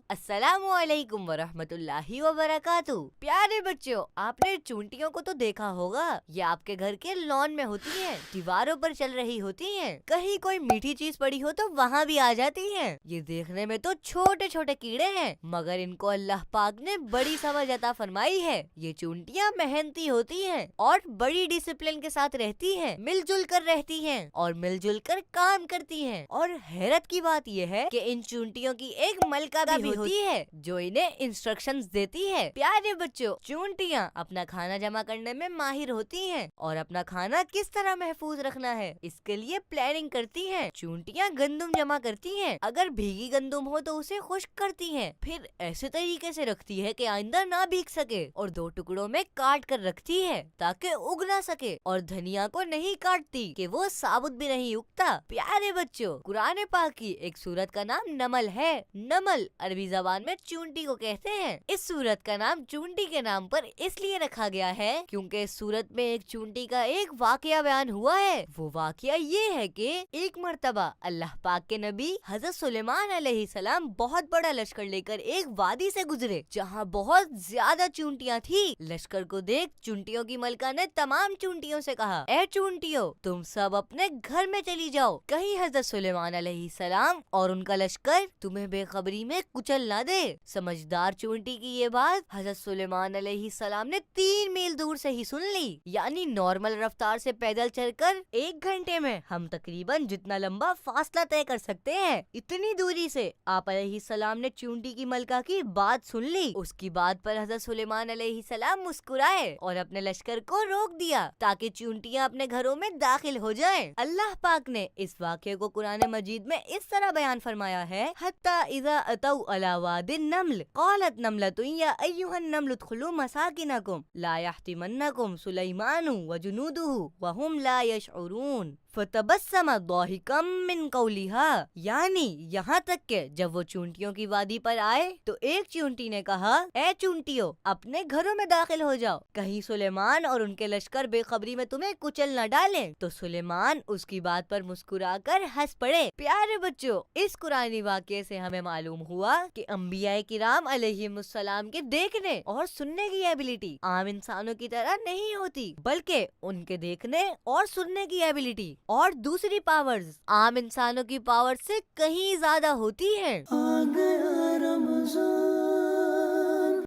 अस्सलामु अलैकुम वरहमतुल्लाहि वबरकातुहू। प्यारे बच्चों, आपने चूंटियों को तो देखा होगा। ये आपके घर के लॉन में होती हैं, दीवारों पर चल रही होती हैं, कहीं कोई मीठी चीज पड़ी हो तो वहाँ भी आ जाती हैं। ये देखने में तो छोटे छोटे कीड़े हैं, मगर इनको अल्लाह पाक ने बड़ी समझ अता फरमाई है। ये चूंटियाँ मेहनती होती हैं और बड़ी डिसिप्लिन के साथ रहती हैं, मिलजुल कर रहती हैं और मिलजुल कर काम करती हैं। और हैरत की बात यह है कि इन चूंटियों की एक मलका भी होती है जो इन्हें इंस्ट्रक्शंस देती है। प्यारे बच्चों, चूंटियाँ अपना खाना जमा करने में माहिर होती हैं और अपना खाना किस तरह महफूज रखना है इसके लिए प्लानिंग करती हैं। चूंटियाँ गंदम जमा करती हैं, अगर भीगी गंदम हो तो उसे खुश्क करती हैं, फिर ऐसे तरीके से रखती है कि आइंदा ना भीग सके और 2 टुकड़ों में काट कर रखती है ताकि उग ना सके। और धनिया को नहीं काटती कि वो साबुत भी नहीं उगता। प्यारे बच्चों, कुरान पाक की एक सूरत का नाम नमल है। नमल अरबी ज़बान में चूंटी को कहते हैं। इस सूरत का नाम चूंटी के नाम पर इसलिए रखा गया है क्योंकि इस सूरत में एक चूंटी का एक वाकया बयान हुआ है। वो वाकया ये है कि एक मर्तबा अल्लाह पाक के नबी हजरत सुलेमान अलैहिस्सलाम बहुत बड़ा लश्कर लेकर एक वादी से गुजरे जहाँ बहुत ज्यादा चूंटियाँ थी। लश्कर को देख चूंटियों की मलका ने तमाम चूंटियों से कहा, ए चूंटियों, तुम सब अपने घर में चली जाओ, कहीं हजरत सुलेमान अलैहिस्सलाम और उनका लश्कर तुम्हें बेखबरी में कुचल ना दे। समझदार चूंटी की ये बात हजरत सुलेमान अलैहिस्सलाम ने 3 मील दूर से ही सुन ली। यानी नॉर्मल रफ्तार से पैदल चलकर 1 घंटे में हम तकरीबन जितना लंबा फासला तय कर सकते हैं, इतनी दूरी से आप अलैहिस्सलाम ने चूंटी की मलका की बात सुन ली। उसकी बात पर हजरत सुलेमान अलैहिस्सलाम मुस्कुराए और अपने लश्कर को रोक दिया ताकि चूंटियां अपने घरों में दाखिल हो जाएं। अल्लाह पाक ने इस वाक़े को कुरान मजीद में इस तरह बयान फरमाया है, हत्ता इज़ा अतौ अला वादिन नम्ल क़ालत नम्लतुन या अय्युहन नम्लु उदखुलू मसाकिनकुम ला यहतिमन्नकुम सुलैमानु व जुनूदुहु व हुम ला यशउरून फतबस्सम दाहिकम मिन कौलिहा। यानी यहाँ तक के जब वो चूंटियों की वादी पर आए तो एक चूंटी ने कहा, ए चूंटियों, अपने घरों में दाखिल हो जाओ, कहीं सुलेमान और उनके लश्कर बेखबरी में तुम्हें कुचल न डालें। तो सुलेमान उसकी बात पर मुस्कुराकर हंस पड़े। प्यारे बच्चों, इस कुरानी वाक़ये से हमें मालूम हुआ कि अंबिया किराम अलैहिमुस्सलाम के देखने और सुनने की एबिलिटी आम इंसानों की तरह नहीं होती, बल्कि उनके देखने और सुनने की एबिलिटी और दूसरी पावर्स आम इंसानों की पावर से कहीं ज्यादा होती हैं। आ गया रमज़ान।